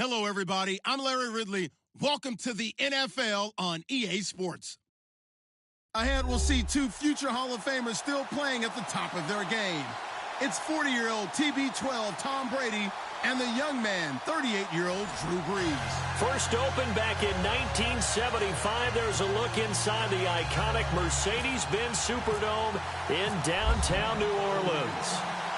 Hello, everybody. I'm Larry Ridley. Welcome to the NFL on EA Sports. Ahead, we'll see two future Hall of Famers still playing at the top of their game. It's 40-year-old TB12 Tom Brady and the young man, 38-year-old Drew Brees. First opened back in 1975. There's a look inside the iconic Mercedes-Benz Superdome in downtown New Orleans.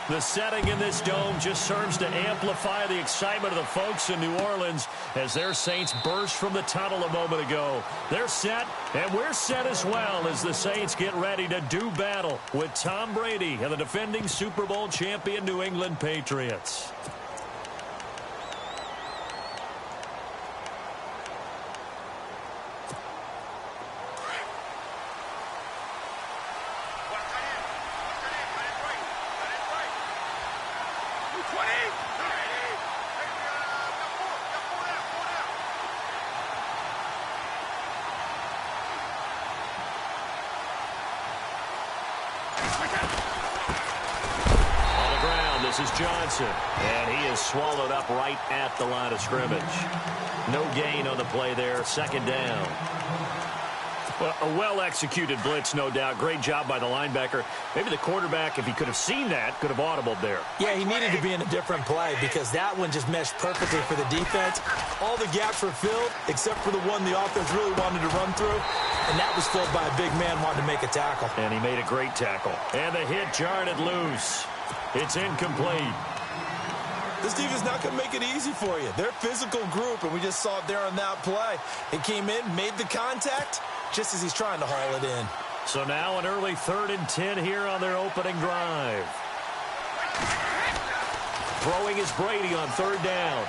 The setting in this dome just serves to amplify the excitement of the folks in New Orleans as their Saints burst from the tunnel a moment ago. They're set, and we're set as well as the Saints get ready to do battle with Tom Brady and the defending Super Bowl champion New England Patriots. This is Johnson, and he is swallowed up right at the line of scrimmage. No gain on the play there, second down. Well, a well-executed blitz, no doubt. Great job by the linebacker. Maybe the quarterback, if he could have seen that, could have audibled there. Yeah, he needed to be in a different play because that one just meshed perfectly for the defense. All the gaps were filled except for the one the offense really wanted to run through, and that was filled by a big man wanting to make a tackle. And he made a great tackle. And the hit jarred it loose. It's incomplete. This defense not going to make it easy for you. They're a physical group, and we just saw it there on that play. It came in, made the contact, just as he's trying to haul it in. So now an early 3rd and 10 here on their opening drive. Throwing is Brady on 3rd down.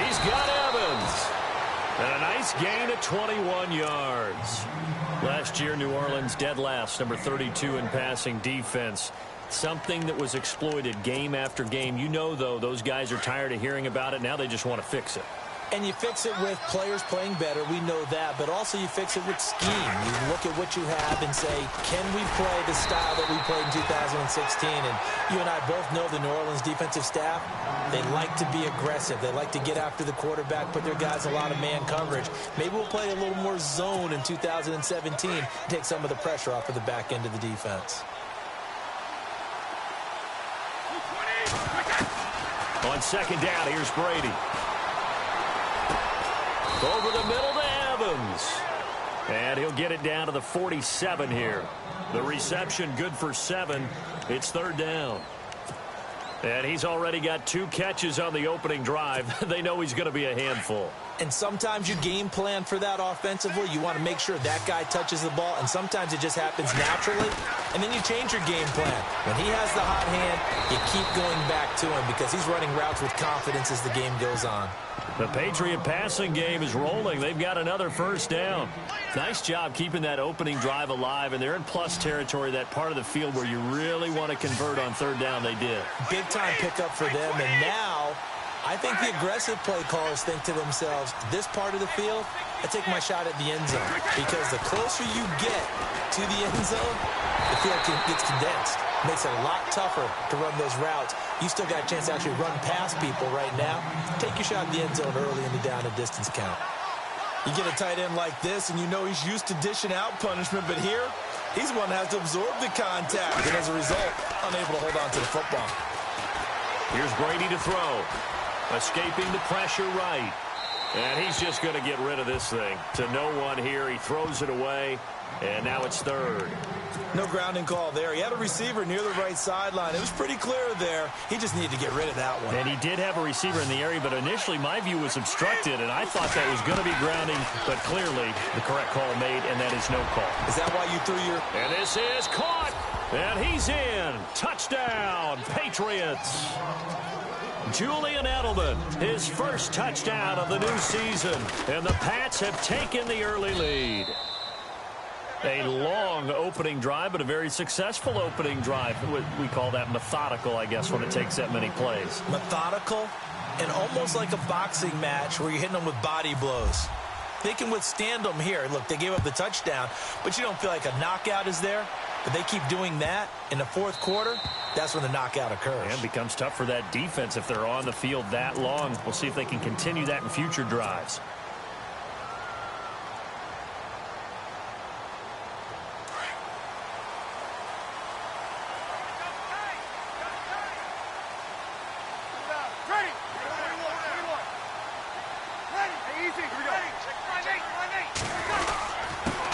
He's got Evans. And a nice gain of 21 yards. Last year, New Orleans dead last, number 32 in passing defense. Something that was exploited game after game. You know, though, those guys are tired of hearing about it. Now they just want to fix it. And you fix it with players playing better. We know that. But also you fix it with scheme. You look at what you have and say, can we play the style that we played in 2016? And you and I both know the New Orleans defensive staff, they like to be aggressive. They like to get after the quarterback, put their guys a lot of man coverage. Maybe we'll play a little more zone in 2017, take some of the pressure off of the back end of the defense. On 2nd down, here's Brady. Over the middle to Evans. And he'll get it down to the 47 here. The reception good for 7. It's 3rd down. And he's already got 2 catches on the opening drive. They know he's going to be a handful. And sometimes you game plan for that offensively. You want to make sure that guy touches the ball, and sometimes it just happens naturally. And then you change your game plan. When he has the hot hand, you keep going back to him because he's running routes with confidence as the game goes on. The Patriot passing game is rolling. They've got another 1st down. Nice job keeping that opening drive alive, and they're in plus territory, that part of the field where you really want to convert on 3rd down. They did. Big-time pickup for them, and now I think the aggressive play callers think to themselves, this part of the field, I take my shot at the end zone. Because the closer you get to the end zone, the field gets condensed. Makes it a lot tougher to run those routes. You still got a chance to actually run past people right now. Take your shot at the end zone early in the down and distance count. You get a tight end like this, and you know he's used to dishing out punishment, but here, he's the one that has to absorb the contact, and as a result, unable to hold on to the football. Here's Brady to throw. Escaping the pressure right. And he's just going to get rid of this thing. To no one here. He throws it away. And now it's 3rd. No grounding call there. He had a receiver near the right sideline. It was pretty clear there. He just needed to get rid of that one. And he did have a receiver in the area, but initially my view was obstructed, and I thought that was going to be grounding, but clearly the correct call made, and that is no call. Is that why you threw your... And this is caught, and he's in. Touchdown, Patriots. Julian Edelman, his first touchdown of the new season, and the Pats have taken the early lead. A long opening drive, but a very successful opening drive. We call that methodical, I guess, when it takes that many plays. Methodical and almost like a boxing match where you're hitting them with body blows. They can withstand them here. Look, they gave up the touchdown, but you don't feel like a knockout is there. but they keep doing that in the fourth quarter, that's when the knockout occurs. And it becomes tough for that defense if they're on the field that long. We'll see if they can continue that in future drives.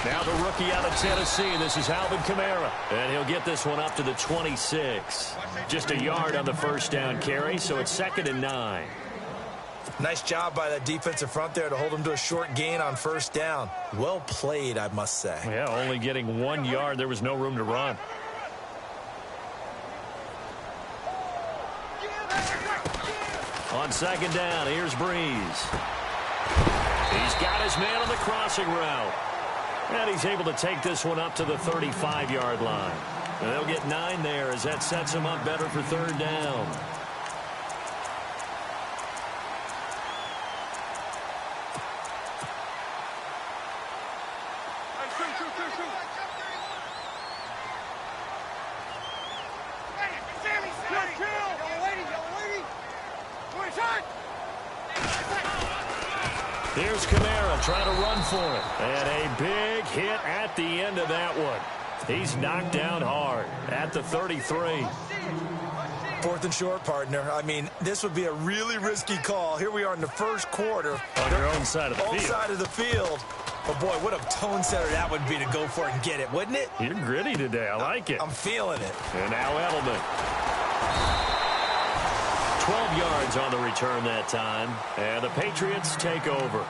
Now the rookie out of Tennessee, this is Alvin Kamara, and he'll get this one up to the 26. Just a yard on the first down carry, so it's 2nd and 9. Nice job by that defensive front there to hold him to a short gain on first down. Well played, I must say. Yeah, only getting 1 yard. There was no room to run. On 2nd down, here's Breeze. He's got his man on the crossing route. And he's able to take this one up to the 35-yard line. And they'll get 9 there as that sets him up better for 3rd down. Here's Kamara trying to run for it. And a big hit at the end of that one. He's knocked down hard at the 33. 4th and short, partner. I mean, this would be a really risky call. Here we are in the first quarter. On your own side of the field. Own side of the field. But, boy, what a tone setter that would be to go for it and get it, wouldn't it? You're gritty today. I like it. I'm feeling it. And now Edelman. 12 yards on the return that time. And the Patriots take over.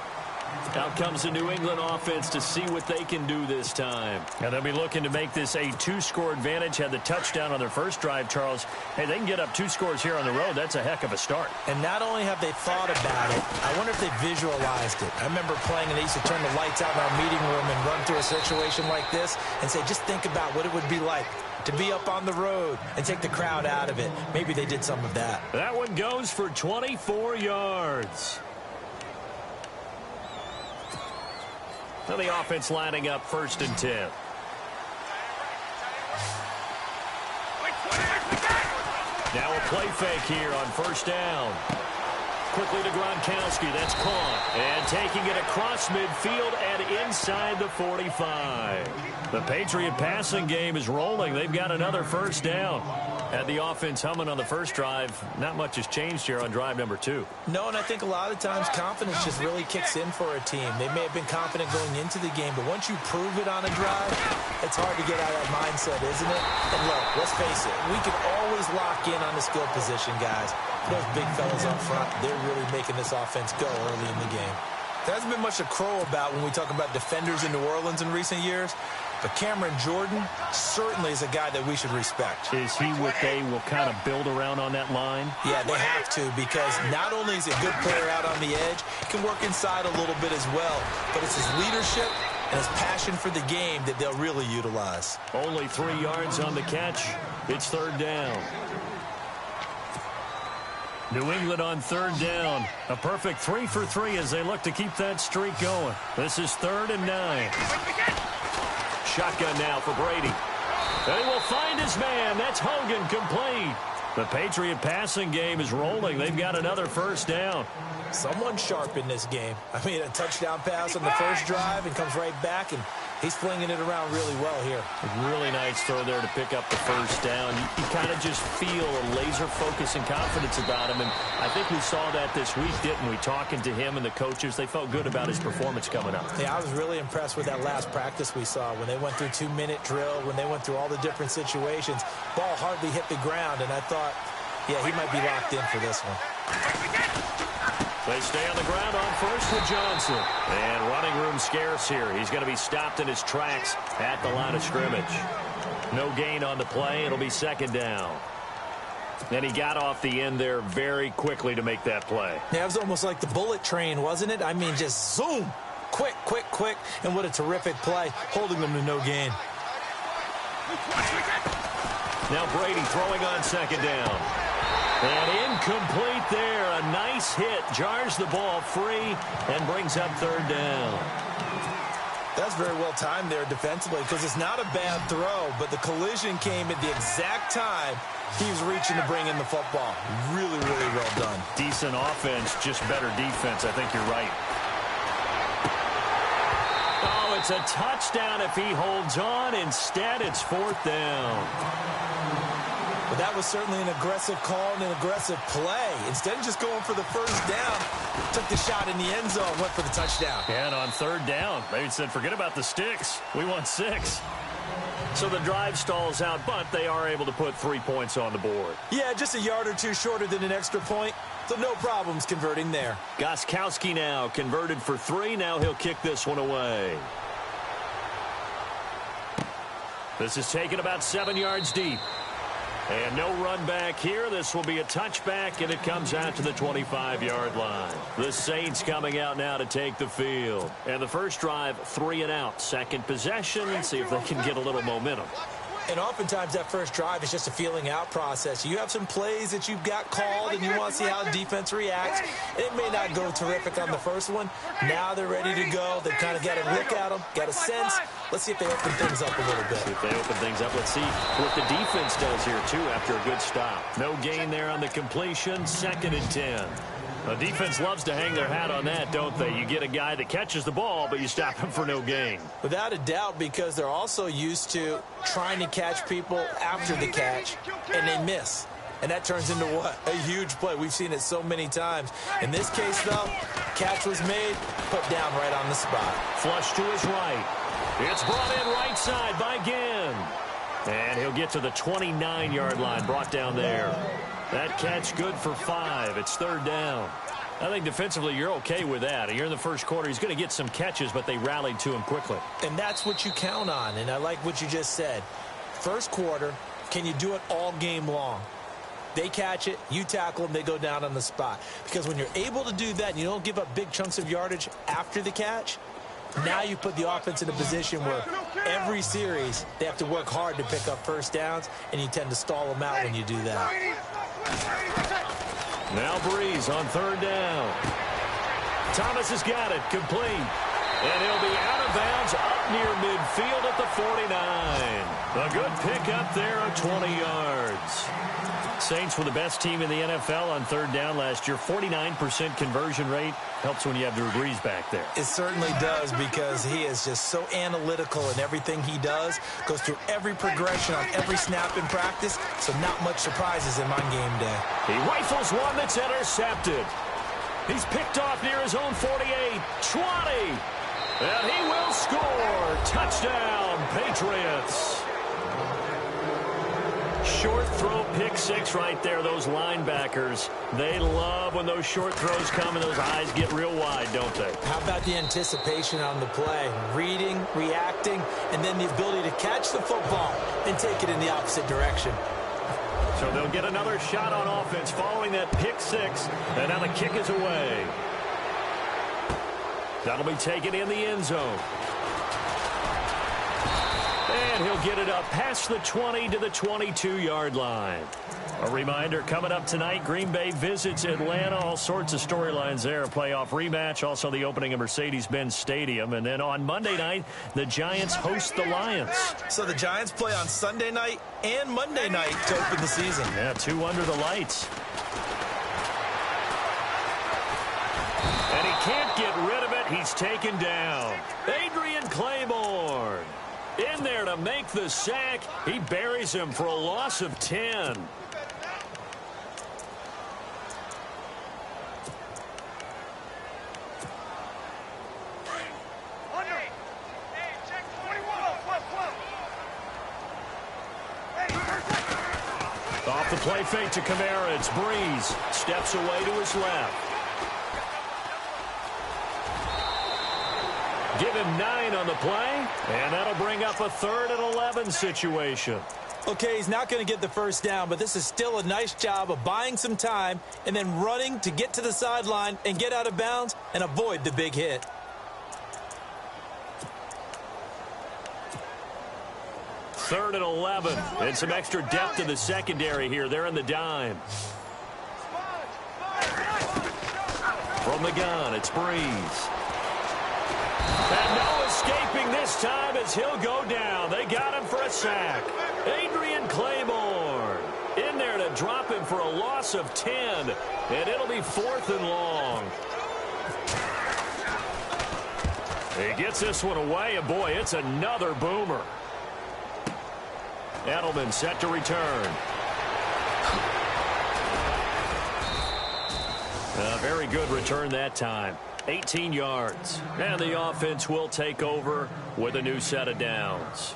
Out comes the New England offense to see what they can do this time. And they'll be looking to make this a 2-score advantage. Had the touchdown on their first drive, Charles. Hey, they can get up 2 scores here on the road. That's a heck of a start. And not only have they thought about it, I wonder if they visualized it. I remember playing and they used to turn the lights out in our meeting room and run through a situation like this and say, just think about what it would be like to be up on the road and take the crowd out of it. Maybe they did some of that. That one goes for 24 yards. Now the offense lining up 1st and 10. Now a play fake here on 1st down. Quickly to Gronkowski. That's caught. And taking it across midfield and inside the 45. The Patriot passing game is rolling. They've got another 1st down. Had the offense humming on the first drive. Not much has changed here on drive number 2. No, and I think a lot of times confidence just really kicks in for a team. They may have been confident going into the game, but once you prove it on a drive, it's hard to get out of that mindset, isn't it? And look, let's face it, we can always lock in on the skill position, guys. Those big fellas up front, they're really making this offense go early in the game. There hasn't been much to crow about when we talk about defenders in New Orleans in recent years, but Cameron Jordan certainly is a guy that we should respect. Is he what they will kind of build around on that line? Yeah, they have to, because not only is he a good player out on the edge, he can work inside a little bit as well, but it's his leadership and his passion for the game that they'll really utilize. Only 3 yards on the catch. It's 3rd down. New England on 3rd down. A perfect 3 for 3 as they look to keep that streak going. This is 3rd and 9. Shotgun now for Brady. They will find his man. That's Hogan, complete. The Patriot passing game is rolling. They've got another 1st down. Someone sharp in this game. I mean, a touchdown pass on the first drive and comes right back, and he's flinging it around really well here. A really nice throw there to pick up the 1st down. You kind of just feel a laser focus and confidence about him, and I think we saw that this week, didn't we? Talking to him and the coaches, they felt good about his performance coming up. Yeah, I was really impressed with that last practice we saw when they went through 2-minute drill, when they went through all the different situations. Ball hardly hit the ground, and I thought, yeah, he might be locked in for this one. They stay on the ground on 1st with Johnson. And running room scarce here. He's going to be stopped in his tracks at the line of scrimmage. No gain on the play. It'll be 2nd down. And he got off the end there very quickly to make that play. Yeah, it was almost like the bullet train, wasn't it? I mean, just zoom. Quick, quick, quick. And what a terrific play, holding them to no gain. Now Brady throwing on 2nd down. And incomplete there. A nice hit. Jars the ball free and brings up 3rd down. That's very well timed there defensively because it's not a bad throw, but the collision came at the exact time he was reaching to bring in the football. Really, really well done. Decent offense, just better defense. I think you're right. Oh, it's a touchdown if he holds on. Instead, it's 4th down. But that was certainly an aggressive call and an aggressive play. Instead of just going for the first down, took the shot in the end zone, went for the touchdown. And on 3rd down, they said, forget about the sticks. We want 6. So the drive stalls out, but they are able to put 3 points on the board. Yeah, just a yard or two shorter than an extra point, so no problems converting there. Gostkowski now converted for 3. Now he'll kick this one away. This is taken about 7 yards deep. And no run back here. This will be a touchback, and it comes out to the 25-yard line. The Saints coming out now to take the field. And the first drive, 3 and out. Second possession, and see if they can get a little momentum. And oftentimes that first drive is just a feeling out process. You have some plays that you've got called and you want to see how the defense reacts. It may not go terrific on the first one. Now they're ready to go. They've kind of got a look at them, got a sense. Let's see if they open things up a little bit. See if they open things up. Let's see what the defense does here, too, after a good stop. No gain there on the completion. 2nd and 10. The defense loves to hang their hat on that, don't they? You get a guy that catches the ball, but you stop him for no gain. Without a doubt, because they're also used to trying to catch people after the catch, and they miss. And that turns into what? A huge play. We've seen it so many times. In this case, though, catch was made, put down right on the spot. Flush to his right. It's brought in right side by Ginn. And he'll get to the 29-yard line, brought down there. That catch good for 5. It's 3rd down. I think defensively you're okay with that. Here in the first quarter, he's going to get some catches, but they rallied to him quickly. And that's what you count on, and I like what you just said. First quarter, can you do it all game long? They catch it, you tackle them, they go down on the spot. Because when you're able to do that and you don't give up big chunks of yardage after the catch, now you put the offense in a position where every series they have to work hard to pick up first downs, and you tend to stall them out when you do that. Now Breeze on 3rd down. Thomas has got it, complete. And he'll be out of bounds up near midfield at the 49. A good pickup there of 20 yards. Saints were the best team in the NFL on 3rd down last year. 49% conversion rate. Helps when you have Drew Brees back there. It certainly does, because he is just so analytical in everything he does. Goes through every progression on every snap in practice, so not much surprises him on game day. He rifles one that's intercepted. He's picked off near his own 48. 20. And he will score. Touchdown, Patriots. Short throw, pick 6 right there. Those linebackers, they love when those short throws come and those eyes get real wide, don't they? How about the anticipation on the play? Reading, reacting, and then the ability to catch the football and take it in the opposite direction. So they'll get another shot on offense following that pick 6, and now the kick is away. That'll be taken in the end zone. And he'll get it up past the 20 to the 22-yard line. A reminder, coming up tonight, Green Bay visits Atlanta. All sorts of storylines there. A playoff rematch, also the opening of Mercedes-Benz Stadium. And then on Monday night, the Giants host the Lions. So the Giants play on Sunday night and Monday night to open the season. Yeah, 2 under the lights. And he can't get rid of it. He's taken down. Adrian Claiborne in there to make the sack. He buries him for a loss of 10. Off the play fake to Kamara. It's Breeze. Steps away to his left. Give him 9 on the play, and that'll bring up a 3rd and 11 situation. Okay, he's not going to get the first down, but this is still a nice job of buying some time and then running to get to the sideline and get out of bounds and avoid the big hit. Third and 11, and some extra depth to the secondary here. They're in the dime. From the gun, it's Breeze. And no escaping this time as he'll go down. They got him for a sack. Adrian Claiborne in there to drop him for a loss of 10. And it'll be 4th and long. He gets this one away, and boy, it's another boomer. Edelman set to return. A very good return that time. 18 yards. And the offense will take over with a new set of downs.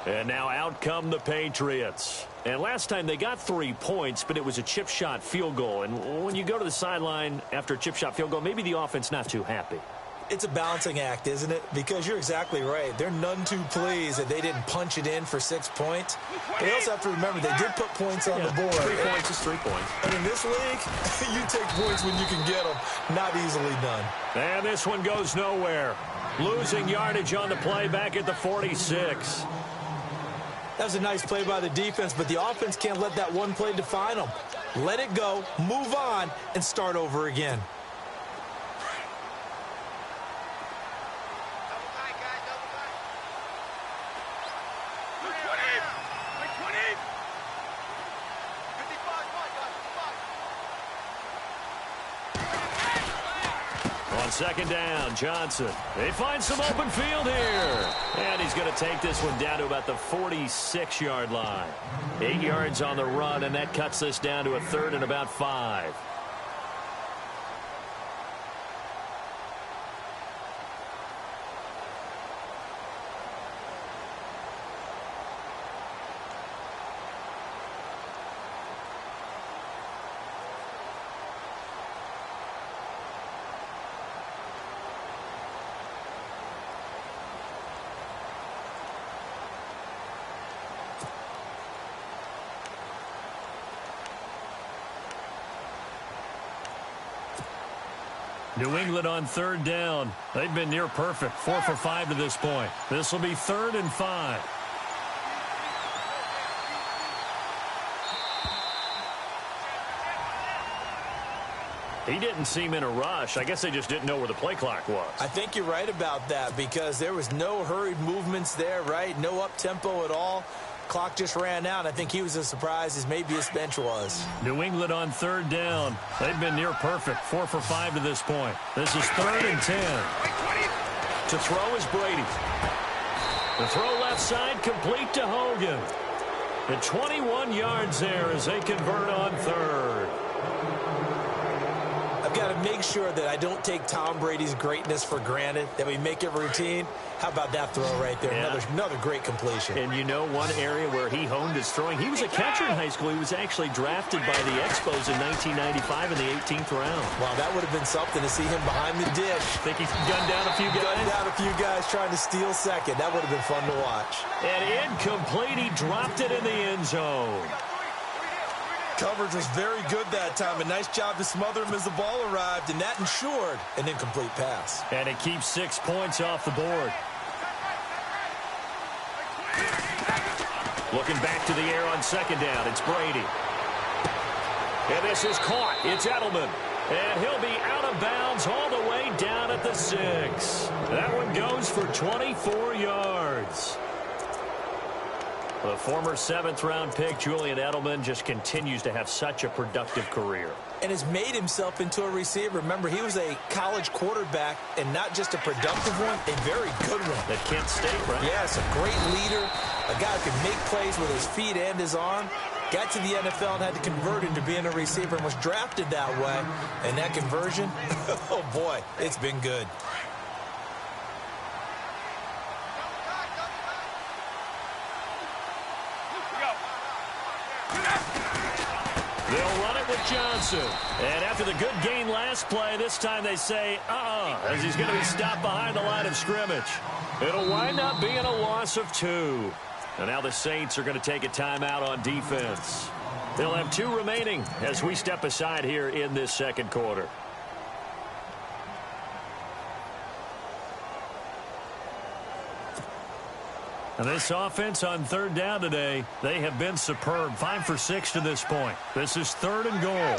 And now out come the Patriots. And last time they got 3 points, but it was a chip shot field goal. And when you go to the sideline after a chip shot field goal, maybe the offense not too happy. It's a balancing act, isn't it? Because you're exactly right. They're none too pleased that they didn't punch it in for 6 points. But they also have to remember they did put points on the board. 3 points is 3 points. And in this league, you take points when you can get them. Not easily done. And this one goes nowhere. Losing yardage on the play back at the 46. That was a nice play by the defense, but the offense can't let that one play define them. Let it go, move on, and start over again. On second down, Johnson. They find some open field here. And he's going to take this one down to about the 46-yard line. 8 yards on the run, and that cuts this down to a 3rd and about 5. New England on 3rd down. They've been near perfect. 4 for 5 to this point. This will be 3rd and 5. He didn't seem in a rush. I guess they just didn't know where the play clock was. I think you're right about that because there was no hurried movements there, right? No up-tempo at all. Clock just ran out. I think he was as surprised as maybe his bench was. New England on 3rd down. They've been near perfect. 4 for 5 to this point. This is 3rd and 10. To throw is Brady. The throw left side complete to Hogan. And 21 yards there as they convert on 3rd. I've got to make sure that I don't take Tom Brady's greatness for granted, that we make it routine. How about that throw right there? Yeah. Another great completion. And you know one area where he honed his throwing? He was a catcher in high school. He was actually drafted by the Expos in 1995 in the 18th round. Wow, that would have been something to see him behind the dish. Think he gunned down a few guys? Gunned down a few guys trying to steal second. That would have been fun to watch. And incomplete. He dropped it in the end zone. Coverage was very good that time. A nice job to smother him as the ball arrived, and that ensured an incomplete pass. And it keeps 6 points off the board. Looking back to the air on second down. It's Brady. And this is caught. It's Edelman. And he'll be out of bounds all the way down at the 6. That one goes for 24 yards. The former 7th-round pick, Julian Edelman, just continues to have such a productive career. And has made himself into a receiver. Remember, he was a college quarterback, and not just a productive one, a very good one. At Kent State, right? Yes, a great leader, a guy who can make plays with his feet and his arm. Got to the NFL and had to convert into being a receiver and was drafted that way. And that conversion, oh boy, it's been good. They'll run it with Johnson. And after the good gain last play, this time they say, as he's going to be stopped behind the line of scrimmage. It'll wind up being a loss of 2. And now the Saints are going to take a timeout on defense. They'll have 2 remaining as we step aside here in this second quarter. And this offense on 3rd down today, they have been superb. 5 for 6 to this point. This is 3rd and goal.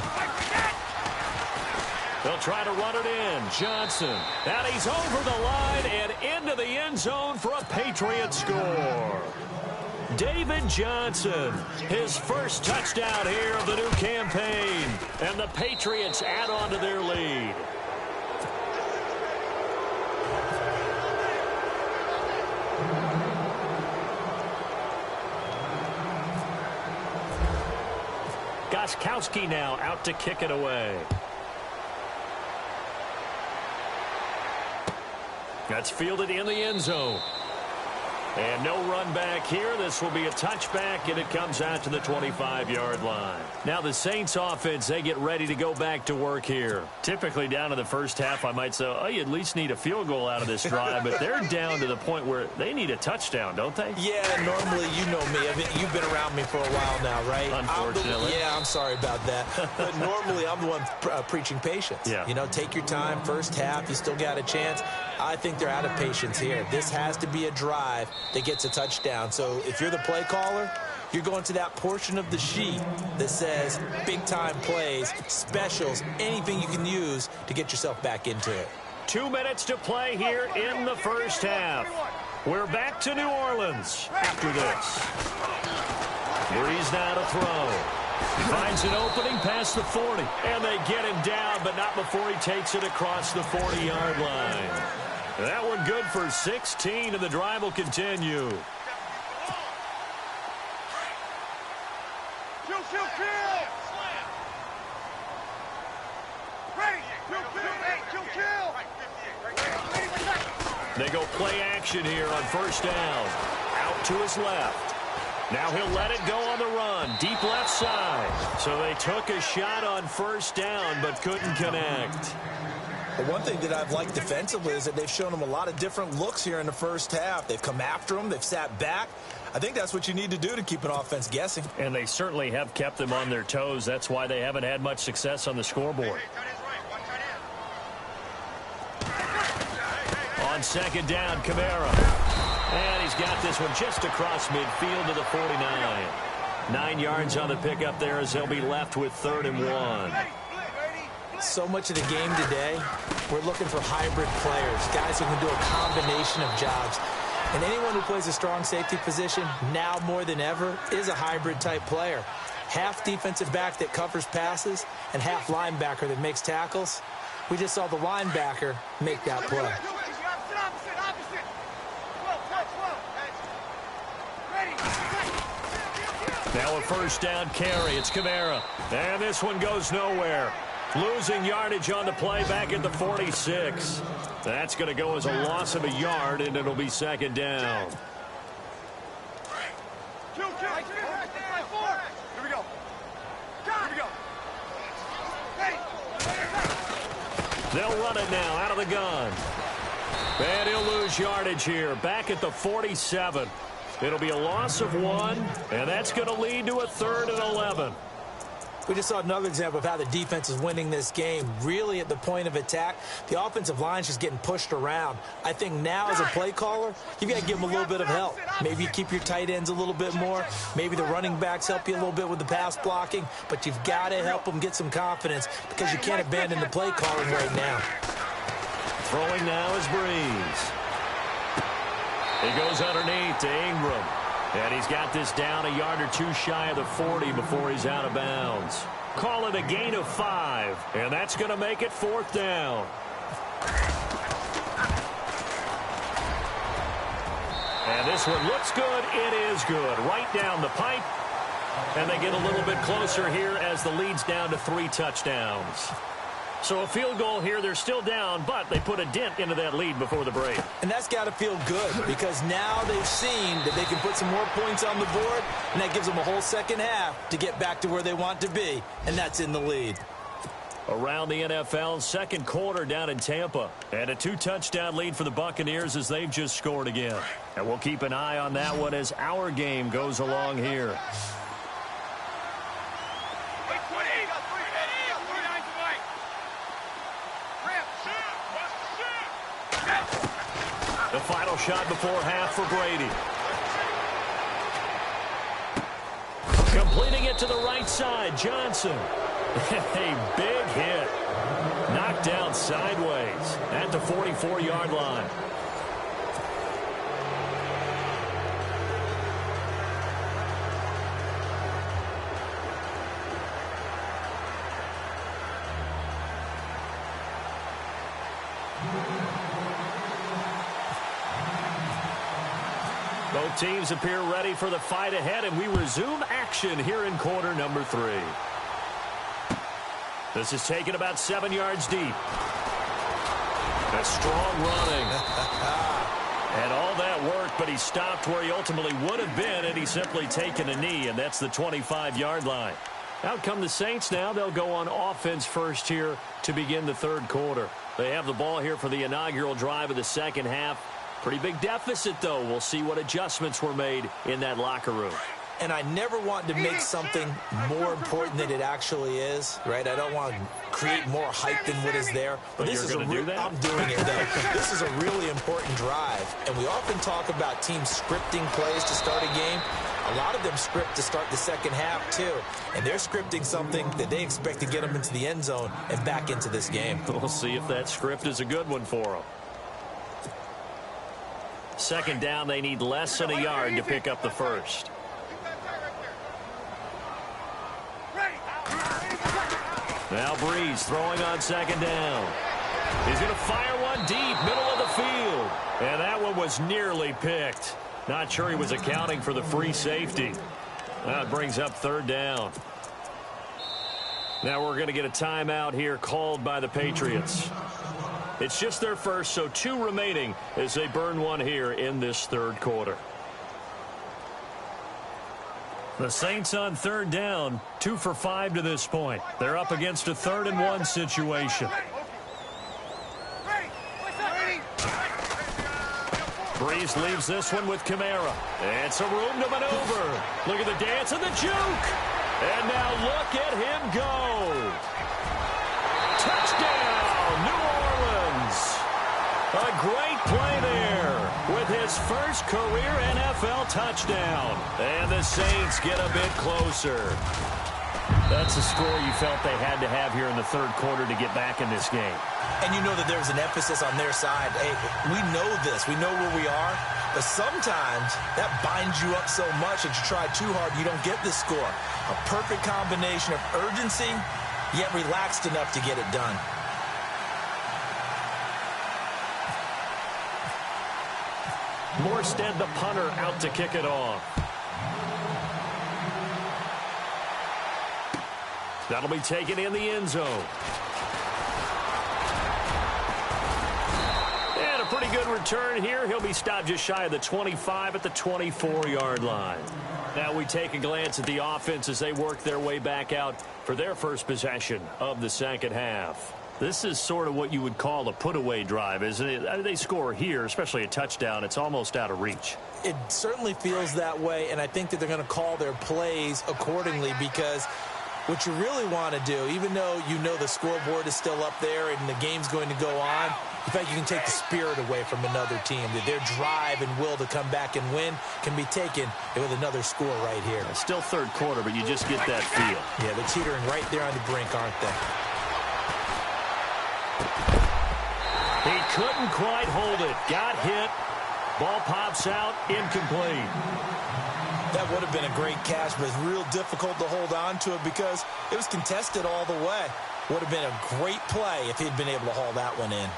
They'll try to run it in. Johnson. And he's over the line and into the end zone for a Patriot score. David Johnson, his first touchdown here of the new campaign. And the Patriots add on to their lead. Gostkowski now out to kick it away. That's fielded in the end zone. And no run back here. This will be a touchback, and it comes out to the 25-yard line. Now the Saints offense, they get ready to go back to work here. Typically down in the first half, I might say, oh, you at least need a field goal out of this drive. But they're down to the point where they need a touchdown, don't they? Yeah, normally, you know me. I mean, you've been around me for a while now, right? Unfortunately. I'm sorry about that. But normally, I'm the one preaching patience. Yeah. You know, take your time. First half, you still got a chance. I think they're out of patience here. This has to be a drive that gets a touchdown. So if you're the play caller, you're going to that portion of the sheet that says big-time plays, specials, anything you can use to get yourself back into it. 2 minutes to play here in the first half. We're back to New Orleans after this. Breeze now to throw. Finds an opening past the 40. And they get him down, but not before he takes it across the 40-yard line. That one good for 16, and the drive will continue. They go play action here on first down. Out to his left. Now he'll let it go on the run. Deep left side. So they took a shot on first down, but couldn't connect. But one thing that I've liked defensively is that they've shown him a lot of different looks here in the first half. They've come after him. They've sat back. I think that's what you need to do to keep an offense guessing. And they certainly have kept them on their toes. That's why they haven't had much success on the scoreboard. On second down, Kamara. And he's got this one just across midfield to the 49. 9 yards on the pickup there as they'll be left with 3rd and 1. So much of the game today, we're looking for hybrid players, guys who can do a combination of jobs. And anyone who plays a strong safety position, now more than ever, is a hybrid-type player. Half defensive back that covers passes and half linebacker that makes tackles. We just saw the linebacker make that play. Now a first down carry. It's Kamara. And this one goes nowhere. Losing yardage on the play back at the 46. That's going to go as a loss of a yard, and it'll be 2nd down. They'll run it now out of the gun. And he'll lose yardage here. Back at the 47. It'll be a loss of 1, and that's going to lead to a 3rd and 11. We just saw another example of how the defense is winning this game. Really at the point of attack, the offensive line is just getting pushed around. I think now as a play caller, you've got to give them a little bit of help. Maybe you keep your tight ends a little bit more. Maybe the running backs help you a little bit with the pass blocking. But you've got to help them get some confidence because you can't abandon the play calling right now. Throwing now is Breeze. He goes underneath to Ingram. And he's got this down a yard or 2 shy of the 40 before he's out of bounds. Call it a gain of 5, and that's going to make it 4th down. And this one looks good. It is good. Right down the pipe. And they get a little bit closer here as the lead's down to 3 touchdowns. So a field goal here, they're still down, but they put a dent into that lead before the break. And that's got to feel good because now they've seen that they can put some more points on the board, and that gives them a whole second half to get back to where they want to be, and that's in the lead. Around the NFL, 2nd quarter down in Tampa. And a 2-touchdown lead for the Buccaneers as they've just scored again. And we'll keep an eye on that one as our game goes along here. The final shot before half for Brady. Completing it to the right side, Johnson. A big hit. Knocked down sideways at the 44-yard line. Both teams appear ready for the fight ahead, and we resume action here in quarter number 3. This is taken about 7 yards deep. A strong running. And all that worked, but he stopped where he ultimately would have been, and he's simply taken a knee, and that's the 25-yard line. Out come the Saints now. They'll go on offense first here to begin the third quarter. They have the ball here for the inaugural drive of the second half. Pretty big deficit, though. We'll see what adjustments were made in that locker room. And I never want to make something more important than it actually is, right? I don't want to create more hype than what is there. But this is I'm doing it, though. This is a really important drive. And we often talk about teams scripting plays to start a game. A lot of them script to start the second half, too. And they're scripting something that they expect to get them into the end zone and back into this game. We'll see if that script is a good one for them. Second down, they need less than a yard to pick up the first. Now Breeze throwing on second down. He's going to fire one deep, middle of the field. And that one was nearly picked. Not sure he was accounting for the free safety. That brings up third down. Now we're going to get a timeout here called by the Patriots. It's just their first, so 2 remaining as they burn one here in this third quarter. The Saints on third down, 2 for 5 to this point. They're up against a 3rd and 1 situation. Breeze leaves this one with Kamara. It's a room to maneuver. Look at the dance and the juke. And now look at him go. Touchdown, New Orleans. A great play there with his first career NFL touchdown. And the Saints get a bit closer. That's a score you felt they had to have here in the third quarter to get back in this game. And you know that there's an emphasis on their side. Hey, we know this. We know where we are. But sometimes that binds you up so much that you try too hard, you don't get this score. A perfect combination of urgency, yet relaxed enough to get it done. Morstead, the punter, out to kick it off. That'll be taken in the end zone. And a pretty good return here. He'll be stopped just shy of the 25 at the 24-yard line. Now we take a glance at the offense as they work their way back out for their first possession of the second half. This is sort of what you would call a put-away drive, isn't it? They score here, especially a touchdown. It's almost out of reach. It certainly feels that way, and I think that they're going to call their plays accordingly because what you really want to do, even though you know the scoreboard is still up there and the game's going to go on, in fact, you can take the spirit away from another team. That their drive and will to come back and win can be taken with another score right here. It's still third quarter, but you just get that feel. Yeah, they're teetering right there on the brink, aren't they? He couldn't quite hold it. Got hit. Ball pops out. Incomplete. That would have been a great catch, but it's real difficult to hold on to it because it was contested all the way. Would have been a great play if he'd been able to haul that one in.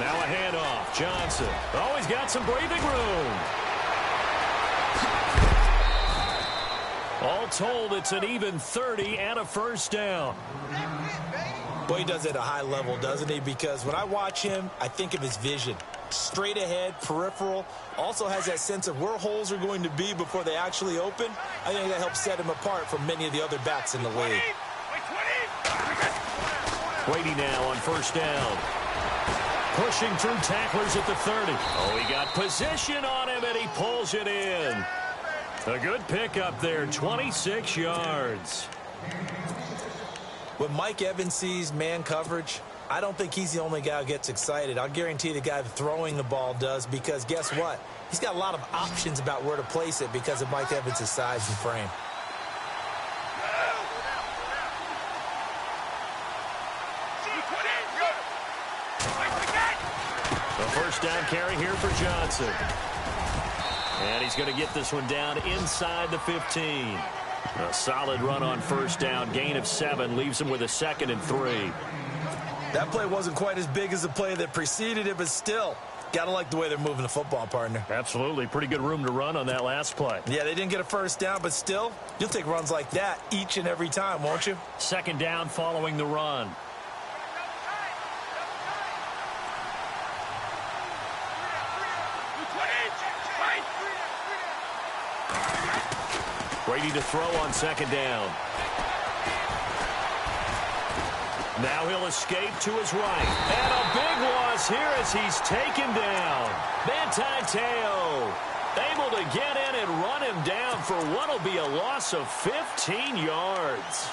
Now a handoff. Johnson. Oh, he's got some breathing room. All told, it's an even 30 and a first down. Boy, he does it at a high level, doesn't he? Because when I watch him, I think of his vision. Straight ahead, peripheral. Also has that sense of where holes are going to be before they actually open. I think that helps set him apart from many of the other backs in the league. Brady now on first down. Pushing through tacklers at the 30. Oh, he got position on him, and he pulls it in. A good pickup there, 26 yards. When Mike Evans sees man coverage, I don't think he's the only guy who gets excited. I'll guarantee the guy throwing the ball does, because guess what? He's got a lot of options about where to place it because of Mike Evans' size and frame. The first down carry here for Johnson. And he's going to get this one down inside the 15. A solid run on first down. Gain of 7 leaves him with a 2nd and 3. That play wasn't quite as big as the play that preceded it, but still, got to like the way they're moving the football, partner. Absolutely. Pretty good room to run on that last play. Yeah, they didn't get a first down, but still, you'll take runs like that each and every time, won't you? 2nd down following the run. Brady to throw on 2nd down. Now he'll escape to his right. And a big loss here as he's taken down. Manti Te'o able to get in and run him down for what will be a loss of 15 yards.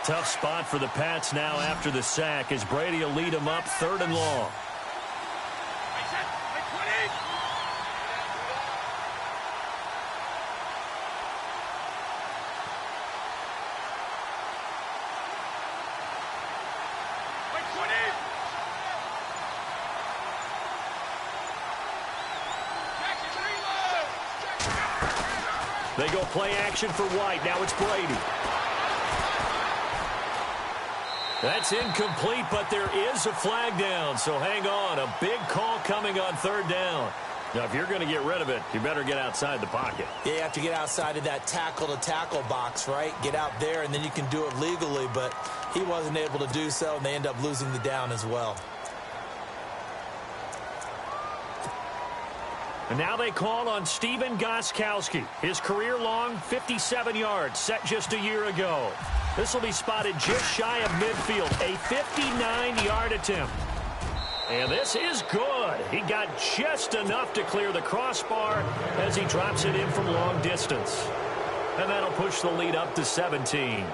Tough spot for the Pats now after the sack as Brady will lead him up 3rd and long. They go play action for White. Now it's Brady. That's incomplete, but there is a flag down, so hang on. A big call coming on 3rd down. Now, if you're going to get rid of it, you better get outside the pocket. Yeah, you have to get outside of that tackle-to-tackle box, right? Get out there, and then you can do it legally, but he wasn't able to do so, and they end up losing the down as well. And now they call on Stephen Gostkowski. His career-long 57 yards set just a year ago. This will be spotted just shy of midfield. A 59-yard attempt. And this is good. He got just enough to clear the crossbar as he drops it in from long distance. And that'll push the lead up to 17.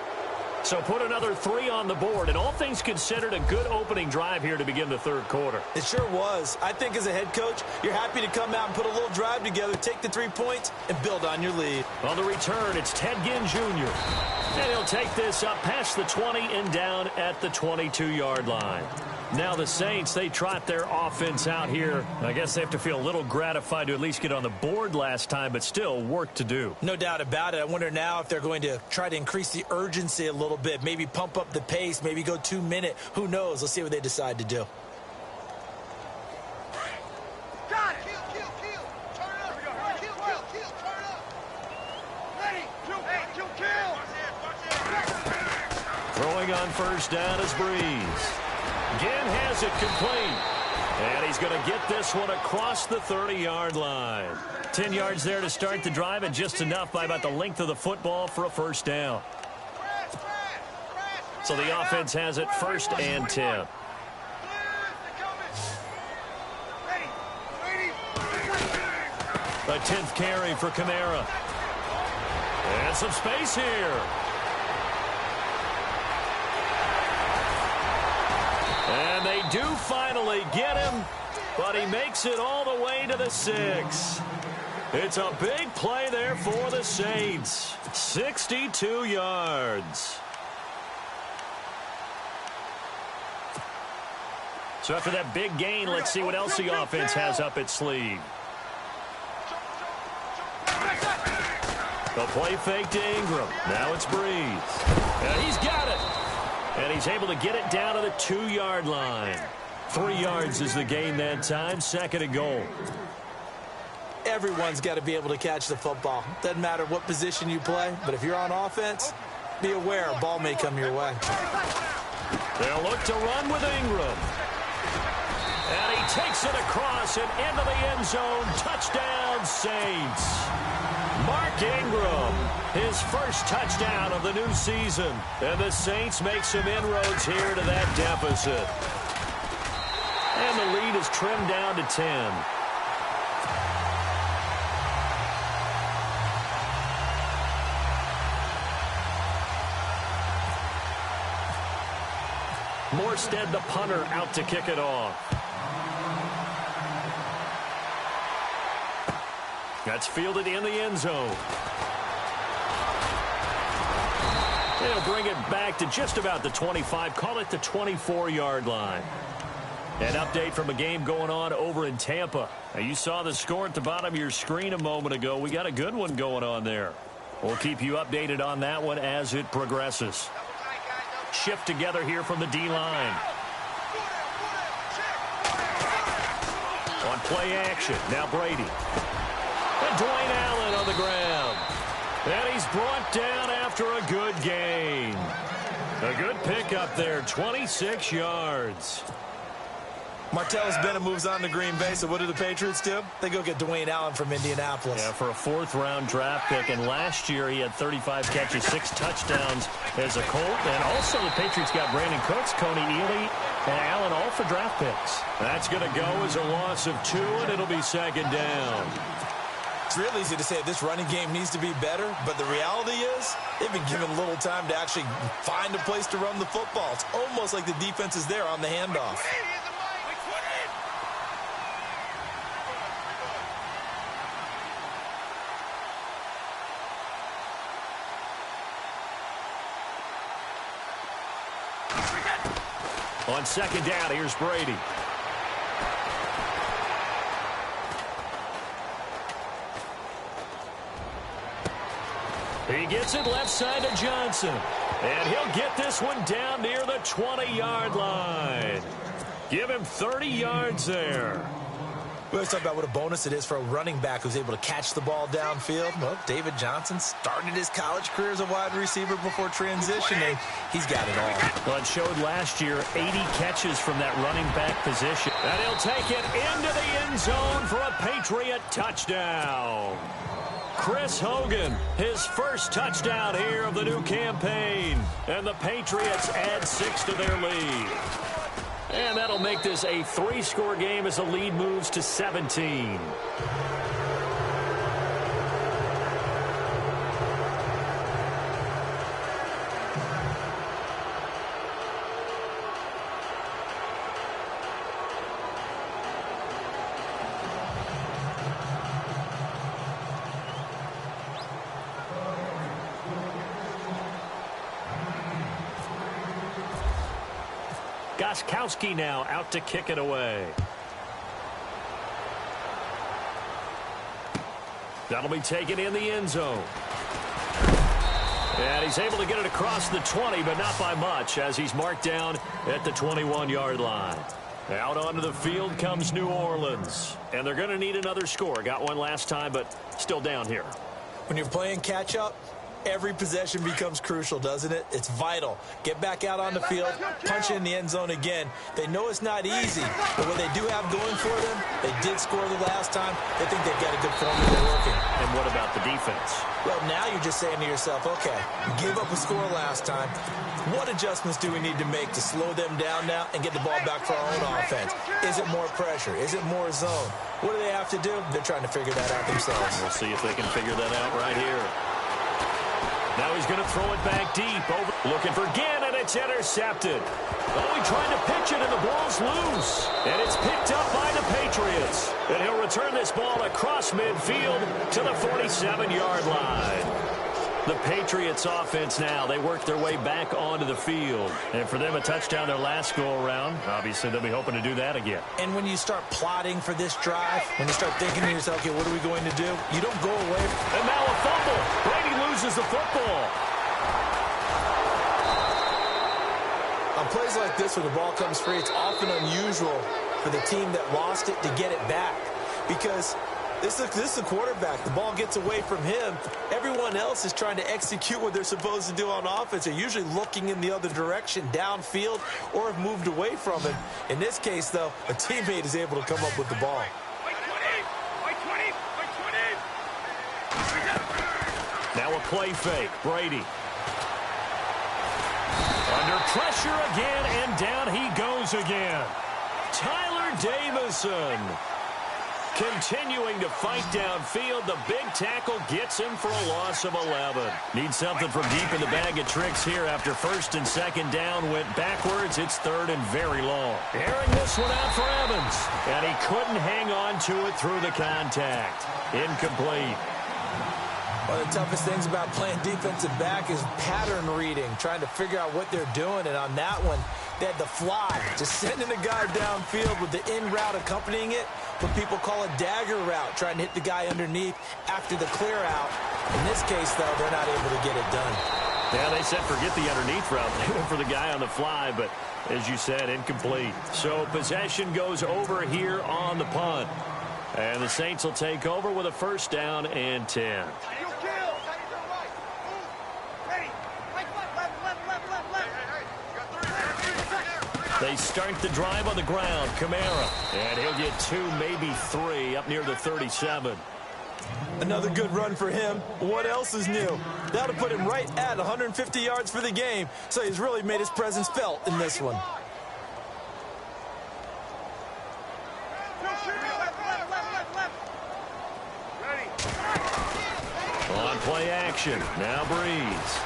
So put another 3 on the board, and all things considered, a good opening drive here to begin the 3rd quarter. It sure was. I think as a head coach, you're happy to come out and put a little drive together, take the 3 points, and build on your lead. On the return, it's Ted Ginn Jr. And he'll take this up past the 20 and down at the 22-yard line. Now the Saints, they trot their offense out here. I guess they have to feel a little gratified to at least get on the board last time, but still work to do. No doubt about it. I wonder now if they're going to try to increase the urgency a little bit, maybe pump up the pace, maybe go 2-minute. Who knows? Let's see what they decide to do. Got it. Kill. Turn up. Kill. Turn up. Ready. Kill. Throwing on first down is Breeze. Ginn has it complete. And he's going to get this one across the 30-yard line. 10 yards there to start the drive, and just enough by about the length of the football for a first down. So the offense has it 1st and 10. A 10th carry for Kamara. And some space here. And they do finally get him, but he makes it all the way to the 6. It's a big play there for the Saints. 62 yards. So after that big gain, let's see what else the offense has up its sleeve. The play fake to Ingram. Now it's Breeze. And he's got it. And he's able to get it down to the 2-yard line. 3 yards is the gain that time. 2nd and goal. Everyone's got to be able to catch the football. Doesn't matter what position you play, but if you're on offense, be aware a ball may come your way. They'll look to run with Ingram. And he takes it across and into the end zone. Touchdown, Saints. Mark Ingram, his first touchdown of the new season. And the Saints make some inroads here to that deficit. And the lead is trimmed down to 10. Morstead, the punter, out to kick it off. That's fielded in the end zone. They'll bring it back to just about the 25, call it the 24-yard line. An update from a game going on over in Tampa. Now, you saw the score at the bottom of your screen a moment ago. We got a good one going on there. We'll keep you updated on that one as it progresses. Shift together here from the D-line. On play action, now Brady. And Dwayne Allen on the ground. And he's brought down after a good gain. A good pickup there, 26 yards. Martellus Bennett moves on to Green Bay, so what do the Patriots do? They go get Dwayne Allen from Indianapolis. Yeah, for a fourth-round draft pick, and last year he had 35 catches, 6 touchdowns as a Colt. And also the Patriots got Brandon Cooks, Coney Ealy, and Allen all for draft picks. That's going to go as a loss of 2, and it'll be second down. It's real easy to say this running game needs to be better, but the reality is they've been given little time to actually find a place to run the football. It's almost like the defense is there on the handoff. On second down, here's Brady. He gets it left side to Johnson. And he'll get this one down near the 20-yard line. Give him 30 yards there. We always talk about what a bonus it is for a running back who's able to catch the ball downfield. Well, David Johnson started his college career as a wide receiver before transitioning. He's got it all. Well, it showed last year 80 catches from that running back position. And he'll take it into the end zone for a Patriot touchdown. Chris Hogan, his first touchdown here of the new campaign. And the Patriots add 6 to their lead. And that'll make this a 3-score game as the lead moves to 17. Goskowski now out to kick it away. That'll be taken in the end zone. And he's able to get it across the 20, but not by much, as he's marked down at the 21-yard line. Out onto the field comes New Orleans. And they're going to need another score. Got one last time, but still down here. When you're playing catch-up, every possession becomes crucial, doesn't it? It's vital. Get back out on the field, punch in the end zone again. They know it's not easy, but what they do have going for them, they did score the last time. They think they've got a good formula working. And what about the defense? Well, now you're just saying to yourself, okay, we gave up a score last time. What adjustments do we need to make to slow them down now and get the ball back for our own offense? Is it more pressure? Is it more zone? What do they have to do? They're trying to figure that out themselves. We'll see if they can figure that out right here. Now he's going to throw it back deep. Over, looking for Ginn, and it's intercepted. Oh, he tried to pitch it, and the ball's loose. And it's picked up by the Patriots. And he'll return this ball across midfield to the 47-yard line. The Patriots offense now, they work their way back onto the field. And for them, a touchdown their last go-around. Obviously, they'll be hoping to do that again. And when you start plotting for this drive, when you start thinking to yourself, okay, what are we going to do? You don't go away. And now a fumble. Brady loses the football. On plays like this, where the ball comes free, it's often unusual for the team that lost it to get it back. Because this is the quarterback. The ball gets away from him. Everyone else is trying to execute what they're supposed to do on offense. They're usually looking in the other direction, downfield, or have moved away from him. In this case, though, a teammate is able to come up with the ball. Now a play fake. Brady. Under pressure again, and down he goes again. Tyler Davison. Continuing to fight downfield, the big tackle gets him for a loss of 11. Needs something from deep in the bag of tricks here after first and second down went backwards. It's third and very long. Airing this one out for Evans, and he couldn't hang on to it through the contact. Incomplete. One of the toughest things about playing defensive back is pattern reading, trying to figure out what they're doing. And on that one, they had the fly, just sending a guy downfield with the in route accompanying it, what people call a dagger route, trying to hit the guy underneath after the clear out. In this case, though, they're not able to get it done. Yeah, they said forget the underneath route. They went for the guy on the fly, but as you said, incomplete. So possession goes over here on the punt. And the Saints will take over with a first down and 10. They start the drive on the ground. Kamara. And he'll get 2, maybe 3 up near the 37. Another good run for him. What else is new? That'll put him right at 150 yards for the game. So he's really made his presence felt in this one. On play action. Now Breeze.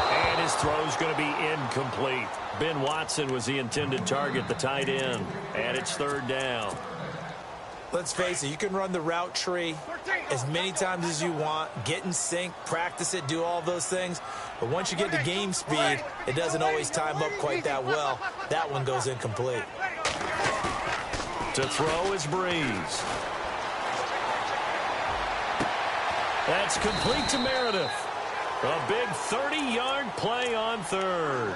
And his throw's going to be incomplete. Ben Watson was the intended target, the tight end. And it's third down. Let's face it, you can run the route tree as many times as you want, get in sync, practice it, do all those things. But once you get to game speed, it doesn't always time up quite that well. That one goes incomplete. To throw is Breeze. That's complete to Meredith. A big 30-yard play on third.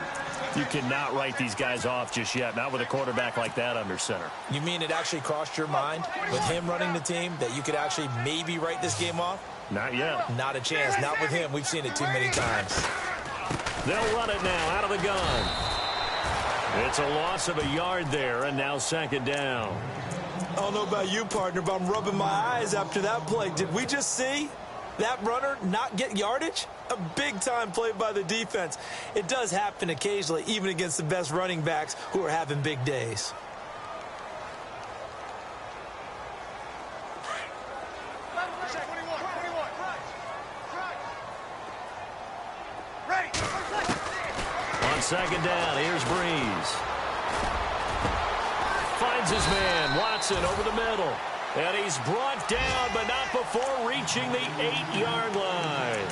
You cannot write these guys off just yet, not with a quarterback like that under center. You mean it actually crossed your mind with him running the team that you could actually maybe write this game off? Not yet. Not a chance. Not with him. We've seen it too many times. They'll run it now out of the gun. It's a loss of a yard there, and now second down. I don't know about you, partner, but I'm rubbing my eyes after that play. Did we just see that runner not get yardage? A big-time play by the defense. It does happen occasionally, even against the best running backs who are having big days. On second down, here's Breeze. Finds his man, Watson, over the middle. And he's brought down, but not before reaching the 8-yard line.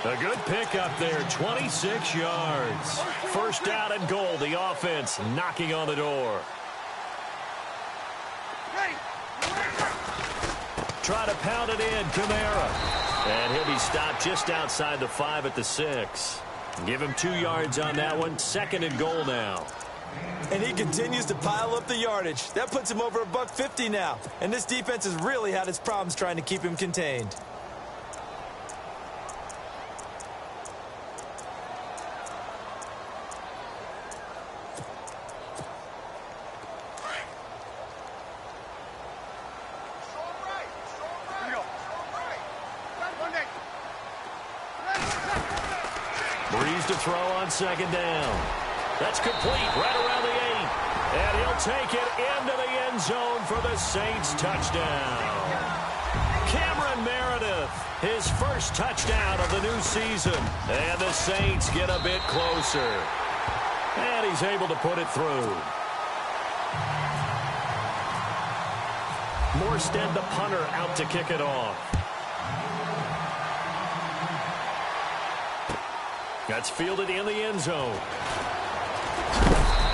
A good pickup there, 26 yards. First down and goal, the offense knocking on the door. Try to pound it in, Kamara. And he'll be stopped just outside the 5 at the 6. Give him 2 yards on that one, second and goal now. And he continues to pile up the yardage. That puts him over $150 now. And this defense has really had its problems trying to keep him contained. Breeze to throw on second down. That's complete right around the 8. And he'll take it into the end zone for the Saints touchdown. Cameron Meredith, his first touchdown of the new season. And the Saints get a bit closer. And he's able to put it through. Morstead, the punter, out to kick it off. That's fielded in the end zone.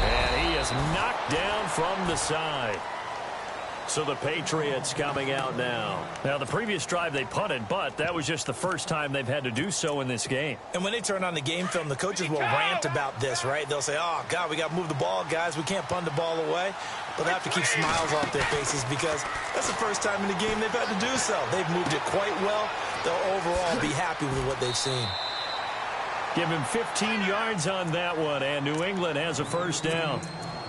And he is knocked down from the side. So the Patriots coming out now. Now, the previous drive they punted, but that was just the first time they've had to do so in this game. And when they turn on the game film, the coaches will rant about this, right? They'll say, oh, God, we got to move the ball, guys. We can't punt the ball away. But they have to keep smiles off their faces because that's the first time in the game they've had to do so. They've moved it quite well. They'll overall be happy with what they've seen. Give him 15 yards on that one, and New England has a first down.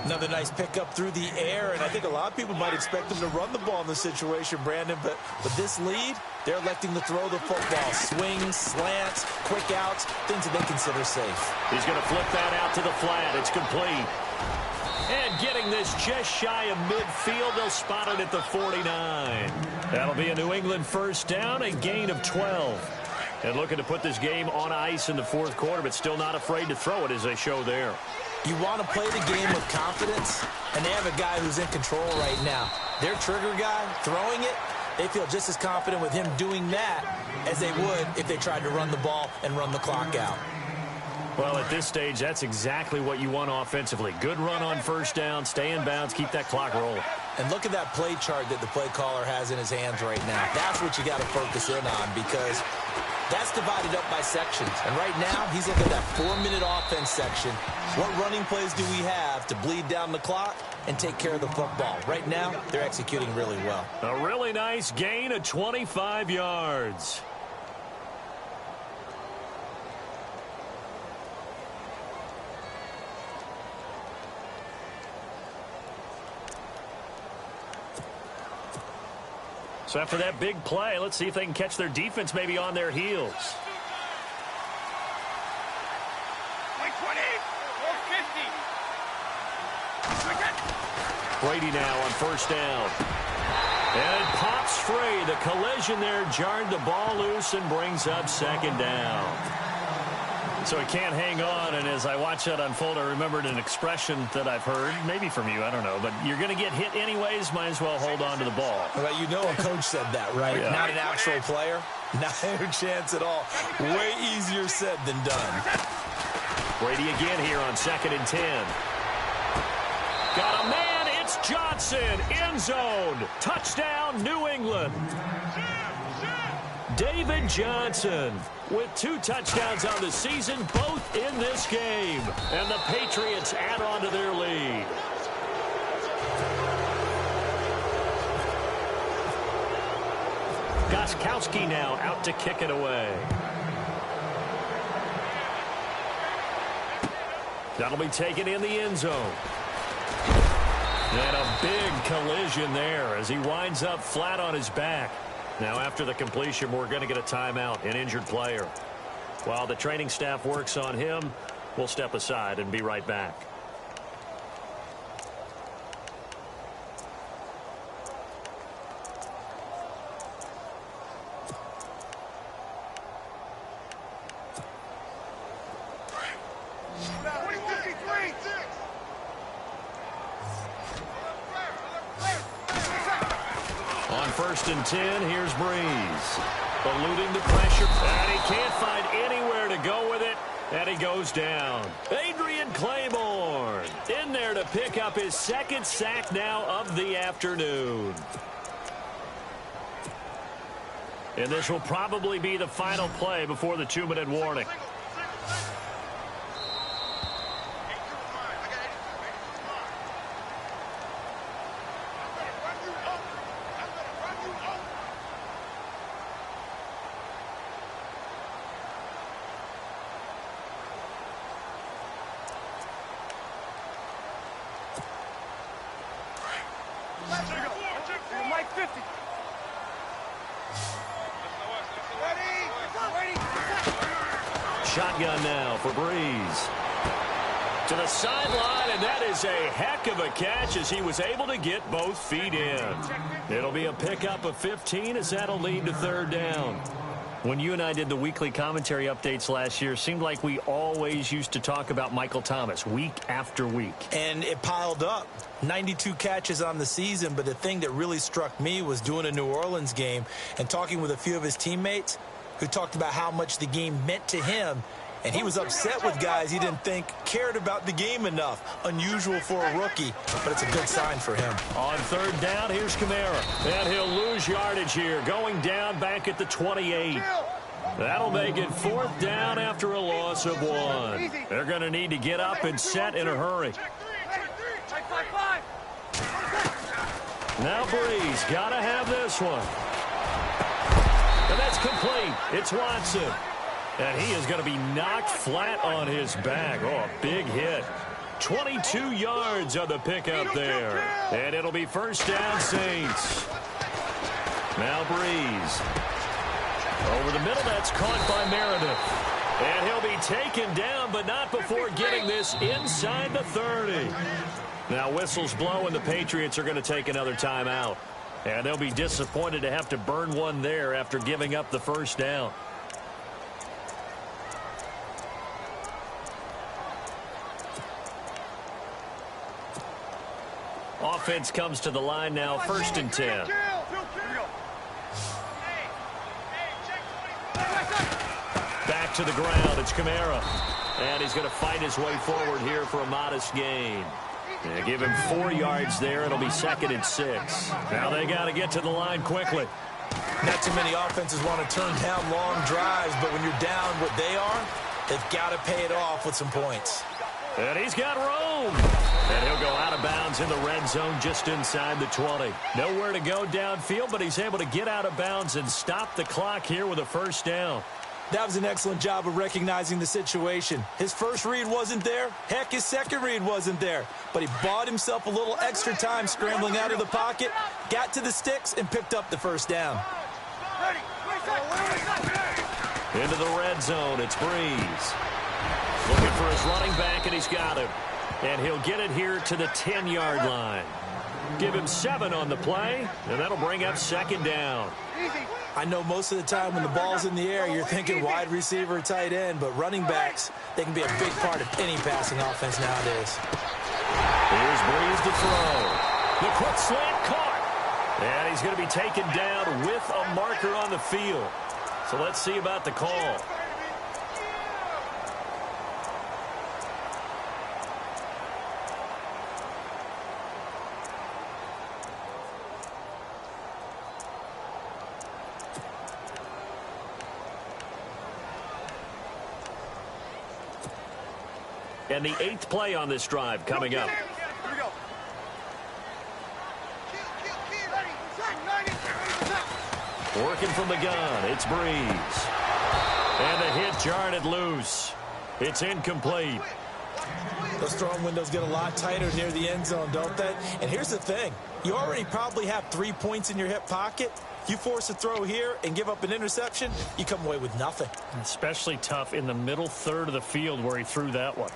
Another nice pickup through the air, and I think a lot of people might expect them to run the ball in this situation, Brandon, but with this lead, they're electing to throw the football. Swings, slants, quick outs, things that they consider safe. He's going to flip that out to the flat. It's complete. And getting this just shy of midfield, they'll spot it at the 49. That'll be a New England first down, a gain of 12. And looking to put this game on ice in the fourth quarter, but still not afraid to throw it as they show there. You want to play the game with confidence, and they have a guy who's in control right now. Their trigger guy, throwing it, they feel just as confident with him doing that as they would if they tried to run the ball and run the clock out. Well, at this stage, that's exactly what you want offensively. Good run on first down, stay in bounds, keep that clock rolling. And look at that play chart that the play caller has in his hands right now. That's what you got to focus in on because that's divided up by sections. And right now, he's looking at that 4-minute offense section. What running plays do we have to bleed down the clock and take care of the football? Right now, they're executing really well. A really nice gain of 25 yards. So after that big play, let's see if they can catch their defense maybe on their heels. Brady now on first down. And it pops free. The collision there jarred the ball loose and brings up second down. So he can't hang on, and as I watch that unfold, I remembered an expression that I've heard, maybe from you, I don't know, but you're going to get hit anyways, might as well hold on to the ball. Well, you know a coach said that, right? Yeah. Not an actual player. Not a chance at all. Way easier said than done. Brady again here on 2nd and 10. Got a man, it's Johnson, end zone. Touchdown, New England. David Johnson with 2 touchdowns on the season, both in this game. And the Patriots add on to their lead. Gostkowski now out to kick it away. That'll be taken in the end zone. And a big collision there as he winds up flat on his back. Now, after the completion, we're going to get a timeout, an injured player. While the training staff works on him, we'll step aside and be right back. On 1st and 10, here's Breeze. Eluding the pressure, and he can't find anywhere to go with it, and he goes down. Adrian Claiborne in there to pick up his 2nd sack now of the afternoon. And this will probably be the final play before the 2-minute warning. Shotgun now for Breeze. To the sideline, and that is a heck of a catch as he was able to get both feet in. It'll be a pickup of 15 as that'll lead to 3rd down. When you and I did the weekly commentary updates last year, it seemed like we always used to talk about Michael Thomas week after week. And it piled up. 92 catches on the season, but the thing that really struck me was doing a New Orleans game and talking with a few of his teammates who talked about how much the game meant to him. And he was upset with guys he didn't think cared about the game enough. Unusual for a rookie, but it's a good sign for him. On 3rd down, here's Kamara. And he'll lose yardage here, going down back at the 28. That'll make it 4th down after a loss of 1. They're going to need to get up and set in a hurry. Now Breeze, got to have this one. And that's complete. It's Watson. And he is going to be knocked flat on his back. Oh, a big hit. 22 yards on the pickup there. And it'll be 1st down, Saints. Now Breeze. Over the middle, that's caught by Meredith. And he'll be taken down, but not before getting this inside the 30. Now whistles blow and the Patriots are going to take another timeout. And they'll be disappointed to have to burn one there after giving up the first down. Offense comes to the line now, 1st and 10. Back to the ground, it's Kamara. And he's going to fight his way forward here for a modest gain. Yeah, give him 4 yards there. It'll be 2nd and 6. Now they got to get to the line quickly. Not too many offenses want to turn down long drives, but when you're down what they are, they've got to pay it off with some points. And he's got room. And he'll go out of bounds in the red zone just inside the 20. Nowhere to go downfield, but he's able to get out of bounds and stop the clock here with a first down. That was an excellent job of recognizing the situation. His first read wasn't there. Heck, his second read wasn't there. But he bought himself a little extra time scrambling out of the pocket, got to the sticks, and picked up the first down. Into the red zone, it's Breeze. Looking for his running back, and he's got him. And he'll get it here to the 10-yard line. Give him 7 on the play, and that'll bring up 2nd down. I know most of the time when the ball's in the air, you're thinking wide receiver, tight end, but running backs, they can be a big part of any passing offense nowadays. Here's Breeze to throw. The quick slant caught. And he's going to be taken down with a marker on the field. So let's see about the call. And the 8th play on this drive coming up. Working from the gun, it's Breeze. And the hit jarred it loose. It's incomplete. Those throwing windows get a lot tighter near the end zone, don't they? And here's the thing. You already probably have 3 points in your hip pocket. You force a throw here and give up an interception, you come away with nothing. Especially tough in the middle third of the field where he threw that one.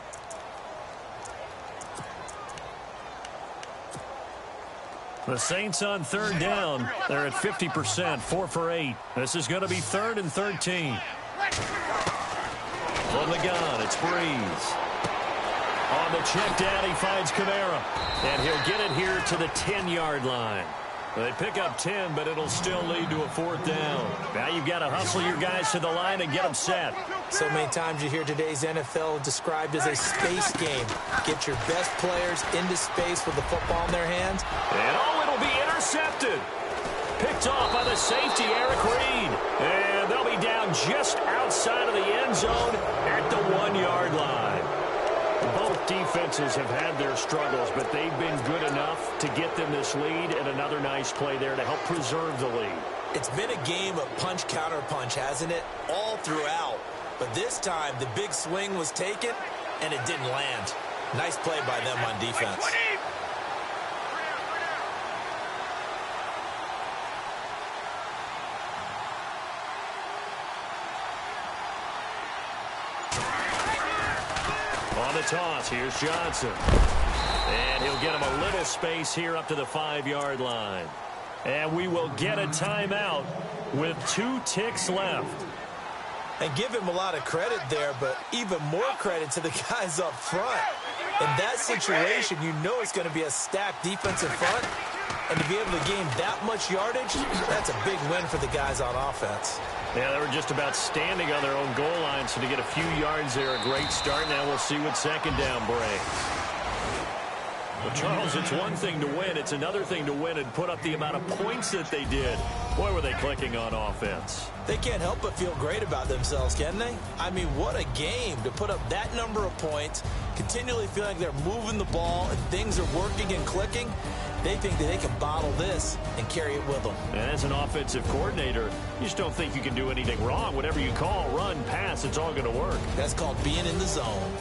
The Saints on 3rd down. They're at 50%, 4 for 8. This is going to be 3rd and 13. From the gun, it's Breeze. On the check down, he finds Kamara. And he'll get it here to the 10-yard line. They pick up 10, but it'll still lead to a 4th down. Now you've got to hustle your guys to the line and get them set. So many times you hear today's NFL described as a space game. Get your best players into space with the football in their hands. And it'll be intercepted. Picked off by the safety, Eric Reed. And they'll be down just outside of the end zone at the 1-yard line. Both defenses have had their struggles, but they've been good enough to get them this lead, and another nice play there to help preserve the lead. It's been a game of punch-counter-punch, hasn't it? All throughout. But this time, the big swing was taken, and it didn't land. Nice play by them on defense. On the toss, here's Johnson. And he'll get him a little space here up to the 5-yard line. And we will get a timeout with 2 ticks left. And give him a lot of credit there, but even more credit to the guys up front. In that situation, you know it's going to be a stacked defensive front. And to be able to gain that much yardage, that's a big win for the guys on offense. Yeah, they were just about standing on their own goal line, so to get a few yards there, a great start. Now we'll see what 2nd down brings. Well, Charles, it's one thing to win. It's another thing to win and put up the amount of points that they did. Boy, were they clicking on offense. They can't help but feel great about themselves, can they? I mean, what a game to put up that number of points, continually feeling like they're moving the ball and things are working and clicking. They think that they can bottle this and carry it with them. And as an offensive coordinator, you just don't think you can do anything wrong. Whatever you call, run, pass, it's all going to work. That's called being in the zone.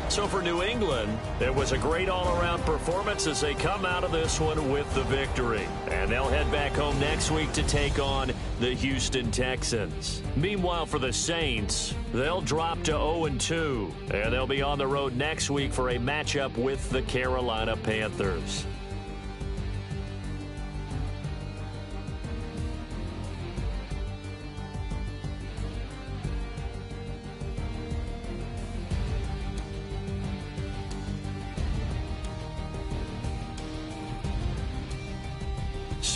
So for New England, it was a great all-around performance as they come out of this one with the victory. And they'll head back home next week to take on the Houston Texans. Meanwhile, for the Saints, they'll drop to 0-2. And they'll be on the road next week for a matchup with the Carolina Panthers.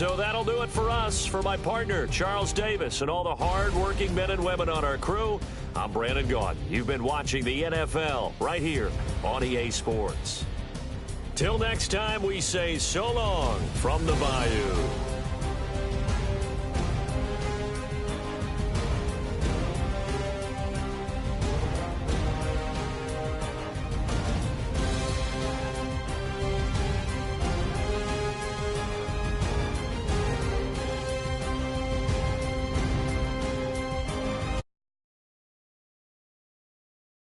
So that'll do it for us. For my partner, Charles Davis, and all the hard-working men and women on our crew, I'm Brandon Gaudin. You've been watching the NFL right here on EA Sports. Till next time, we say so long from the Bayou.